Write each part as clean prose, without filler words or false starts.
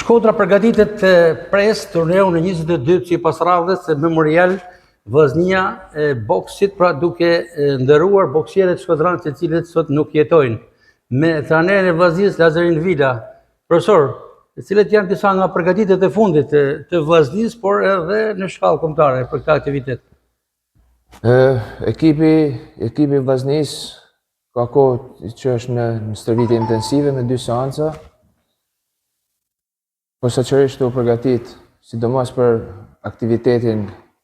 Shkodra përgatitet të pres turneun në 22 sipas radhës memorial vllaznia e boksit, pra duke ndëruar boksierët shkodranës të cilët sot nuk jetojnë. Me trajnerin e vllaznisë Lazarin Vila. Profesor, cilët janë disa nga përgatitjet e fundit të vllaznisë, por edhe në shkallë kombëtare për këtë aktivitet? Ekipi vllaznisë ka kohë që është në stërvitje intensive me 2 seanca. Posaçërisht u përgatit sidomos për aktivitetin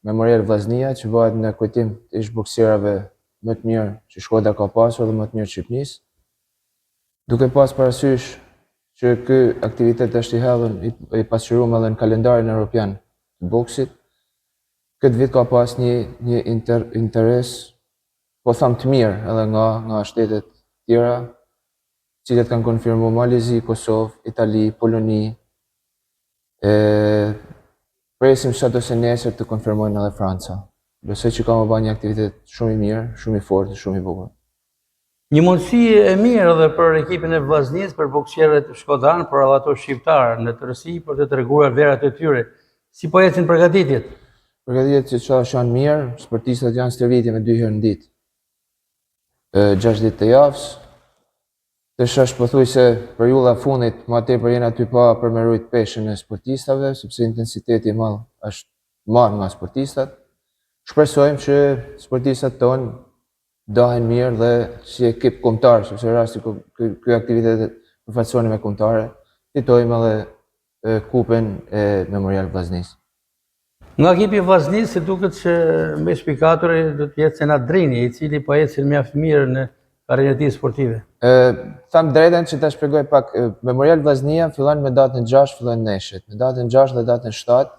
memorial vllaznia që bëhet në kujtim të ish boksierave më të mirë që Shkodra ka pasur dhe më të mirë të Shqipërisë. Duke pas parasysh që ky aktivitet është i hedhur i pasqyruar edhe në kalendarin evropian të boksit, këtë vit ka pas një interes, po tham të mirë edhe nga shtetet tjera, cilët kanë konfirmuar Malezi, Kosovë, Itali, Poloni. Presim sot ose nesër të konfirmojnë edhe Franca. Besoj që ka më bërë një aktivitet shumë i mirë, shumë i fortë, shumë i bukur. Një mundësi e mirë edhe për ekipin e vllaznisë, për boksierët shkodranë, por edhe ato shqiptarë në tërësi për të treguar vlerat e tyre. Si po ecin përgatitjet? Përgatitjet që janë mirë, sportistët janë stërvitje me 2 herë në ditë. 6 ditë të javës. Është pothuajse periudha e fundit, më tepër jena aty pa për me rujt peshën e sportistave, sepse intensiteti i madh është marrë nga sportistat. Shpresojmë që sportistat tonë dahen mirë dhe si ekip kombëtar, sepse rasti ky aktivitet përfaqësohen me kombëtare, fitojmë edhe kupën e memorial vllaznisë. Nga ekipi vllaznisë duket që me spikatori do të jetë Senat Drini, i cili po ecën mjaft mirë në karrierën e tij sportive. Tham drejtën që ta shpjegoj pak, memorial vllaznia fillon me datën 6 fillojnë neshjet. Me datën 6 dhe datën 7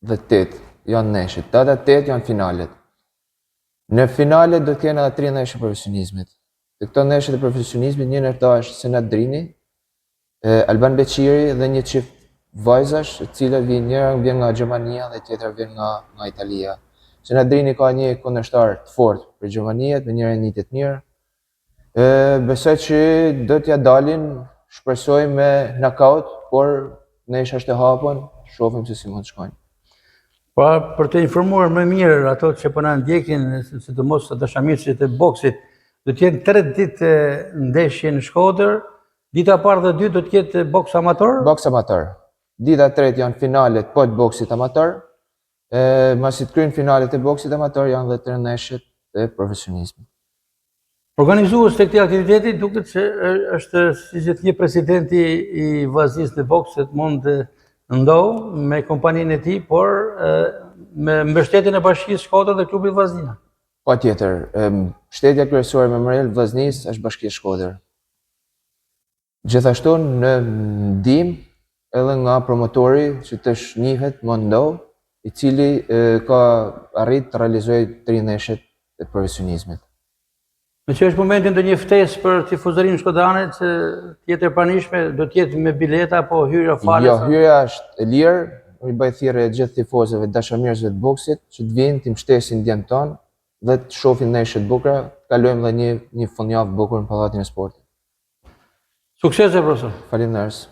dhe 8 janë neshjet. Data 8 janë finalet. Në finale do të kenë edhe 3 neshje profesionizmit. Të këto neshjet e profesionizmit një ndërta është Senat Drini, Alban Beqiri dhe një çift vajzash, të cilët njëra vjen nga Gjermania dhe tjetra vjen nga Italia. Senat Drini ka një kundërshtar të fortë për Gjermaninë, me një renditje të mirë. Besoj që do t'ja dalin, shpresoj me knockout, por nesër është e hapur, shohim se si mund të shkojnë. Pra, për të informuar më mirë ato që po na ndjekin, sidomos dashamirësit e boksit, do të jenë 3 ditë ndeshje në Shkodër, dita e parë dhe 2 do të jetë boks amator? Boks amator. Dita e tretë janë finalet po të boksit amator. Masi të kryen finalet e boksit amator janë dhe 3 neshjet e profesionizmit. Organizues të këtij aktiviteti duket se është si që të një presidenti i vllaznisë në bokset mund të ndohë me kompaninë e tij, por me mbështetjen e Bashkisë Shkodër dhe Klubi Vllaznia. Patjetër, shtetja kryesore memorial vllaznisë është Bashkia Shkodër. Gjithashtu në ndihmë edhe nga promotori që të njihet Mondo, i cili ka arrit të realizojë 3 neshjet e profesionizmit. Me që është momentin do një ftesë për tifozërinë shkodrane që tjetër pranishme, do tjetë me bileta apo hyrja fare? Jo, hyrja është e lirë, i bëj thirrje gjithë tifozëve, dashamirësve të boksit, që të vinë, të mbështesin djemtë tonë dhe të shohin neshjet bukura, të kalojmë dhe një fundjavë bukur në Pallatin e Sportit. Suksese, profesor. Faleminderit.